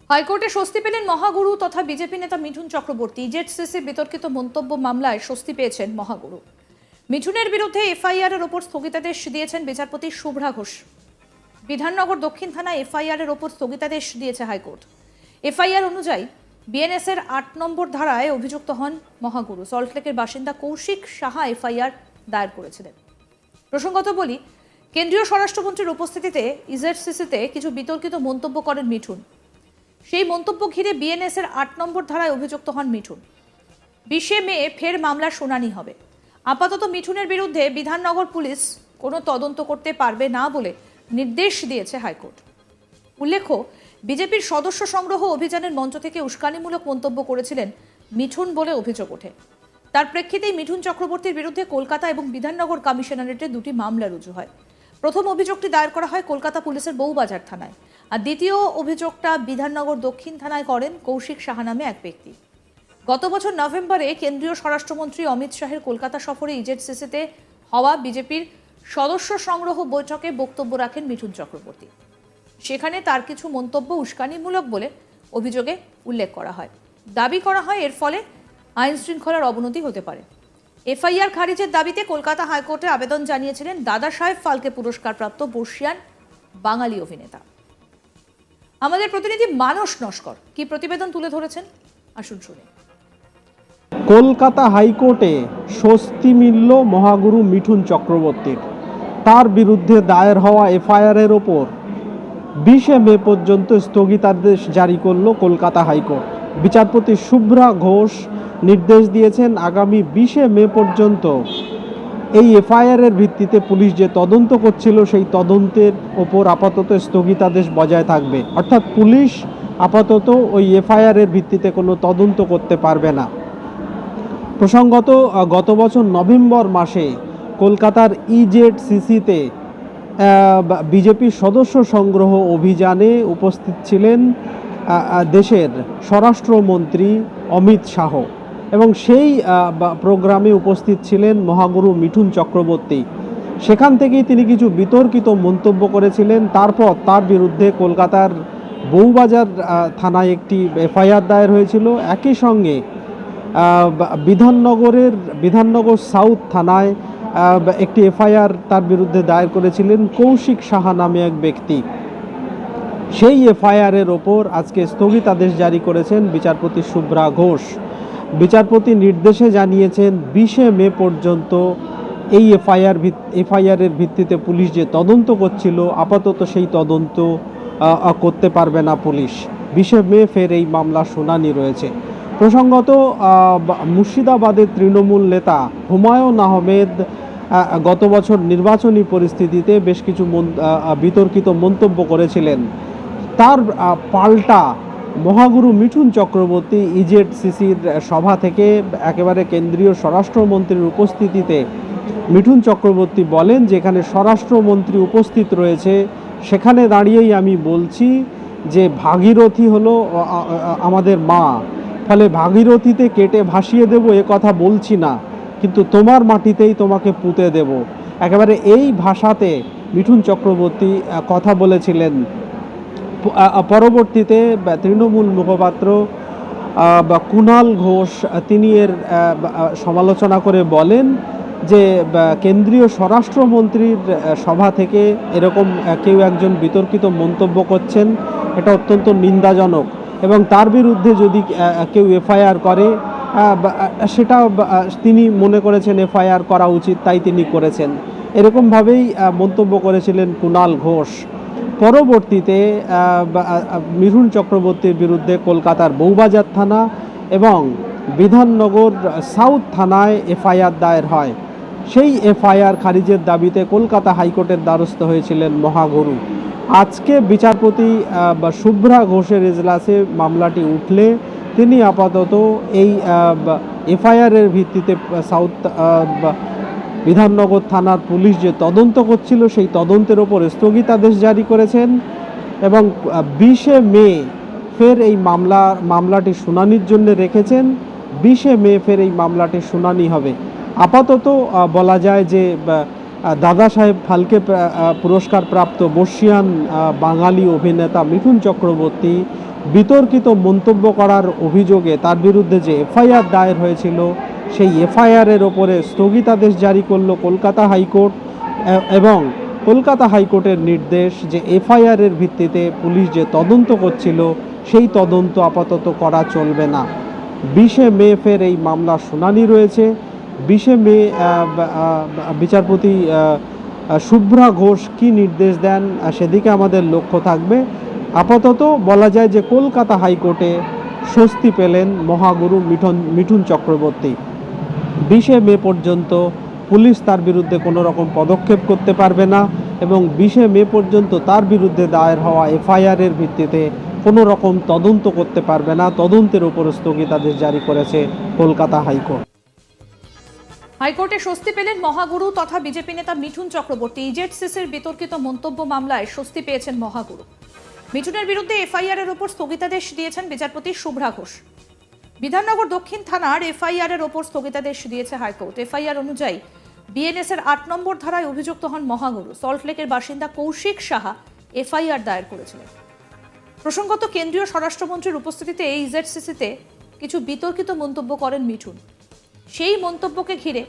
হাইকোর্টে স্বস্তি পেলেন মহাগুরু তথা বিজেপি নেতা মিঠুন চক্রবর্তী। জেডসিসি বিতর্কিত মন্তব্য মামলায় স্বস্তি পেয়েছেন মহাগুরু। মিঠুনের বিরুদ্ধে এফআইআর এর ওপর স্থগিতাদেশ দিয়েছেন বিচারপতি শুভ্রা ঘোষ। বিধাননগর দক্ষিণ থানায় এফআইআর এর ওপর স্থগিতাদেশ দিয়েছে হাইকোর্ট। এফআইআর অনুযায়ী বিএনএস এর ৮ নম্বর ধারায় অভিযুক্ত হন মহাগুরু। সল্টলেকের বাসিন্দা কৌশিক সাহা এফআইআর দায়ের করেছিলেন। প্রসঙ্গত বলি, কেন্দ্রীয় স্বরাষ্ট্রমন্ত্রীর উপস্থিতিতে ইজেডসিসিতে কিছু বিতর্কিত মন্তব্য করেন মিঠুন। সেই মন্তব্য ঘিরে বিএনএস এর ৮ নম্বর ধারায় অভিযুক্ত হন মিঠুন। ২০ মে ফের মামলার শুনানি হবে। আপাতত মিঠুনের বিরুদ্ধে বিধাননগর পুলিশ কোনো তদন্ত করতে পারবে না বলে নির্দেশ দিয়েছে হাইকোর্ট। উল্লেখ্য, বিজেপির সদস্য সংগ্রহ অভিযানের মঞ্চ থেকে উস্কানিমূলক মন্তব্য করেছিলেন মিঠুন বলে অভিযোগ ওঠে। তার প্রেক্ষিতেই মিঠুন চক্রবর্তীর বিরুদ্ধে কলকাতা এবং বিধাননগর কমিশনারেটে দুটি মামলা রুজু হয়। প্রথম অভিযোগটি দায়ের করা হয় কলকাতা পুলিশের বউবাজার থানায়, আর দ্বিতীয় অভিযোগটা বিধাননগর দক্ষিণ থানায় করেন কৌশিক সাহা নামে এক ব্যক্তি। গত বছর নভেম্বরে কেন্দ্রীয় স্বরাষ্ট্রমন্ত্রী অমিত শাহের কলকাতা সফরে ইজেডসিসিতে হওয়া বিজেপির সদস্য সংগ্রহ বৈঠকে বক্তব্য রাখেন মিঠুন চক্রবর্তী। সেখানে তার কিছু মন্তব্য উস্কানিমূলক বলে অভিযোগে উল্লেখ করা হয়। দাবি করা হয় এর ফলে আইন শৃঙ্খলার অবনতি হতে পারে। এফআইআর খারিজের দাবিতে কলকাতা হাইকোর্টে আবেদন জানিয়েছিলেন দাদা সাহেব ফালকে পুরস্কারপ্রাপ্ত বর্ষিয়ান বাঙালি অভিনেতা। আমাদের প্রতিনিধি মানস নস্কর কি প্রতিবেদন তুলে ধরেছেন, আসুন শুনে। কলকাতা হাইকোর্টে স্বস্তি মিলল মহাগুরু মিঠুন চক্রবর্তীর। তার বিরুদ্ধে দায়ের হওয়া এফআইআর এর ওপর 20 মে পর্যন্ত স্থগিতাদেশ জারি করল কলকাতা হাইকোর্ট। বিচারপতি শুভ্রা ঘোষ নির্দেশ দিয়েছেন আগামী 20 মে পর্যন্ত এই এফআইআর এর ভিত্তিতে পুলিশ যে তদন্ত করছিল সেই তদন্তের ওপর আপাতত স্থগিতাদেশ বজায় থাকবে। অর্থাৎ পুলিশ আপাতত ওই এফআইআর এর ভিত্তিতে কোনো তদন্ত করতে পারবে না। প্রসঙ্গত, গত বছর নভেম্বর মাসে কলকাতার ইজেডসিসিতে বিজেপির সদস্য সংগ্রহ অভিযানে উপস্থিত ছিলেন দেশের স্বরাষ্ট্রমন্ত্রী অমিত শাহ, এবং সেই প্রোগ্রামে উপস্থিত ছিলেন মহাগুরু মিঠুন চক্রবর্তী। সেখান থেকেই তিনি কিছু বিতর্কিত মন্তব্য করেছিলেন। তারপর তার বিরুদ্ধে কলকাতার বউবাজার থানায় একটি এফআইআর দায়ের হয়েছিল। একই সঙ্গে বিধাননগর সাউথ থানায় একটি এফআইআর তার বিরুদ্ধে দায়ের করেছিলেন কৌশিক সাহা নামে এক ব্যক্তি। সেই এফআইআর এর ওপর আজকে স্থগিতাদেশ জারি করেছেন বিচারপতি শুভ্রা ঘোষ। বিচারপতি নির্দেশে জানিয়েছেন 20 মে পর্যন্ত এই এফআইআর এর ভিত্তিতে পুলিশ যে তদন্ত করছিল আপাতত সেই তদন্ত করতে পারবে না পুলিশ। 20 মে ফের এই মামলা শুনানি রয়েছে। প্রসঙ্গত, মুর্শিদাবাদের তৃণমূল নেতা হুমায়ুন আহমেদ গত বছর নির্বাচনী পরিস্থিতিতে বেশ কিছু বিতর্কিত মন্তব্য করেছিলেন। তার পাল্টা মহাগুরু মিঠুন চক্রবর্তী ইজেডসিসির সভা থেকে একেবারে কেন্দ্রীয় স্বরাষ্ট্রমন্ত্রীর উপস্থিতিতে মিঠুন চক্রবর্তী বলেন, যেখানে স্বরাষ্ট্রমন্ত্রী উপস্থিত রয়েছে সেখানে দাঁড়িয়েই আমি বলছি যে ভাগীরথী হলো আমাদের মা, ফলে ভাগীরথীতে কেটে ভাসিয়ে দেব এ কথা বলছি না, কিন্তু তোমার মাটিতেই তোমাকে পুঁতে দেব। একেবারে এই ভাষাতে মিঠুন চক্রবর্তী কথা বলেছিলেন। পরবর্তীতে তৃণমূল মুখপাত্র কুণাল ঘোষ তিনি এর সমালোচনা করে বলেন যে কেন্দ্রীয় স্বরাষ্ট্রমন্ত্রীর সভা থেকে এরকম কেউ একজন বিতর্কিত মন্তব্য করছেন, এটা অত্যন্ত নিন্দাজনক, এবং তার বিরুদ্ধে যদি কেউ এফআইআর করে সেটা তিনি মনে করেছেন এফআইআর করা উচিত, তাই তিনি করেছেন। এরকমভাবেই মন্তব্য করেছিলেন কুণাল ঘোষ। পরবর্তীতে মিঠুন চক্রবর্তীর বিরুদ্ধে কলকাতার বউবাজার থানা এবং বিধাননগর সাউথ থানায় এফআইআর দায়ের হয়। সেই এফআইআর খারিজের দাবিতে কলকাতা হাইকোর্টের দ্বারস্থ হয়েছিলেন মহাগুরু। আজকে বিচারপতি শুভ্রা ঘোষের এজলাসে মামলাটি উঠলে তিনি আপাতত এই এফআইআর এর ভিত্তিতে বিধাননগর থানার পুলিশ যে তদন্ত করছিল সেই তদন্তের ওপর স্থগিতাদেশ জারি করেছেন, এবং 20 মে ফের এই মামলাটি শুনানির জন্য রেখেছেন। 20 মে ফের এই মামলাটি শুনানি হবে। আপাতত বলা যায় যে দাদা সাহেব ফালকে পুরস্কার প্রাপ্ত বর্ষিয়ান বাঙালি অভিনেতা মিঠুন চক্রবর্তী বিতর্কিত মন্তব্য করার অভিযোগে তার বিরুদ্ধে যে এফআইআর দায়ের হয়েছিল সেই এফআইআরের ওপরে স্থগিতাদেশ জারি করলো কলকাতা হাইকোর্ট এবং কলকাতা হাইকোর্টের নির্দেশ যে এফআইআরের ভিত্তিতে পুলিশ যে তদন্ত করছিল সেই তদন্ত আপাতত করা চলবে না। 20শে মে ফের এই মামলার শুনানি রয়েছে। 20শে মে বিচারপতি শুভ্রা ঘোষ কী নির্দেশ দেন সেদিকে আমাদের লক্ষ্য থাকবে। আপাতত বলা যায় যে কলকাতা হাইকোর্টে স্বস্তি পেলেন মহাগুরু মিঠুন চক্রবর্তী। 20শে মে পর্যন্ত পুলিশ তার বিরুদ্ধে কোনো রকম পদক্ষেপ করতে পারবে না এবং 20শে মে পর্যন্ত তার বিরুদ্ধে দায়ের হওয়া এফআইআরের ভিত্তিতে কোনো রকম তদন্ত করতে পারবে না। তদন্তের উপর স্থগিতাদেশ জারি করেছে কলকাতা হাইকোর্ট। হাইকোর্টে স্বস্তি পেলেন মহাগুরু তথা বিজেপি নেতা মিঠুন চক্রবর্তী। ইজেডসিসির বিতর্কিত মন্তব্য মামলায় স্বস্তি পেয়েছেন মহাগুরু। মিঠুনের বিরুদ্ধে এফআইআর এর ওপর স্থগিতাদেশ দিয়েছেন বিচারপতি শুভ্রা ঘোষ। বিধাননগর দক্ষিণ থানার এফআইআর এর ওপর স্থগিতাদেশ দিয়েছে হাইকোর্ট। এফআইআর অনুযায়ী বিএনএস এর 8 নম্বর ধারায় অভিযুক্ত হন মহাগুরু। সল্টলেকের বাসিন্দা কৌশিক সাহা এফআইআর দায়ের করেছিলেন। প্রসঙ্গত, কেন্দ্রীয় স্বরাষ্ট্রমন্ত্রীর উপস্থিতিতে এই ইজেডসিসিতে কিছু বিতর্কিত মন্তব্য করেন মিঠুন। সেই মন্তব্যকে ঘিরে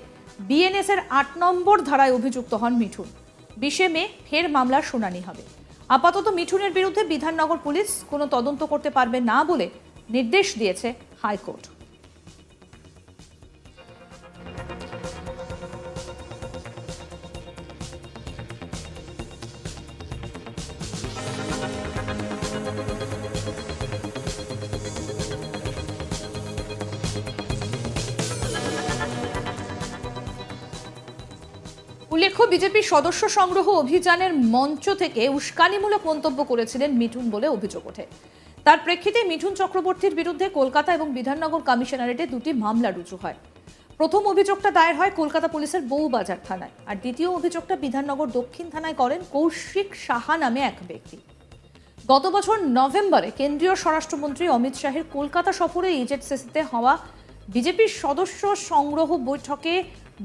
বিএনএস এর 8 নম্বর ধারায় অভিযুক্ত হন মিঠুন। 20শে মে ফের মামলার শুনানি হবে। আপাতত মিঠুনের বিরুদ্ধে বিধাননগর পুলিশ কোনো তদন্ত করতে পারবে না বলে নির্দেশ দিয়েছে হাইকোর্ট। উল্লেখ্য, বিজেপির সদস্য সংগ্রহ অভিযানের মঞ্চ থেকে উস্কানিমূলক মন্তব্য করেছিলেন মিঠুন বলে অভিযোগ ওঠে। তার প্রেক্ষিতে মিঠুন চক্রবর্তীর বিরুদ্ধে কলকাতা এবং বিধাননগর কমিশনারেটে 2টি মামলা রুজু হয়। প্রথম অভিযোগটা দায়ের হয় কলকাতা পুলিশের বউবাজার থানায়, আর দ্বিতীয় অভিযোগটা বিধাননগর দক্ষিণ থানায় করেন কৌশিক সাহা নামে এক ব্যক্তি। গত বছর নভেম্বরে কেন্দ্রীয় স্বরাষ্ট্রমন্ত্রী অমিত শাহের কলকাতা সফরে ইজেডসিসিতে হওয়া বিজেপির সদস্য সংগ্রহ বৈঠকে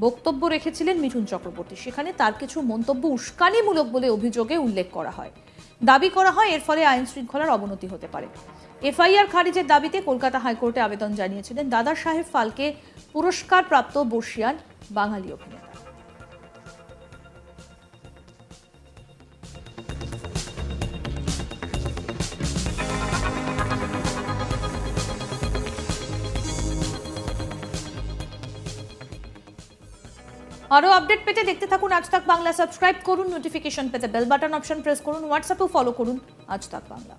বক্তব্য রেখেছিলেন মিঠুন চক্রবর্তী। সেখানে তার কিছু মন্তব্য উস্কানিমূলক বলে অভিযোগে উল্লেখ করা হয়। দাবি করা হয় এর ফলে আইন শৃঙ্খলার অবনতি হতে পারে। এফআইআর খারিজের দাবিতে কলকাতা হাইকোর্টে আবেদন জানিয়েছিলেন দাদা সাহেব ফালকে পুরস্কার প্রাপ্ত বর্ষিয়ান বাঙালি অভিনেতা। আরো আপডেট পেতে দেখতে থাকুন আজ তাক বাংলা। সাবস্ক্রাইব করুন, নোটিফিকেশন পেতে বেল বাটন অপশন প্রেস করুন, হোয়াটসঅ্যাপেও ফলো করুন আজ তাক বাংলা।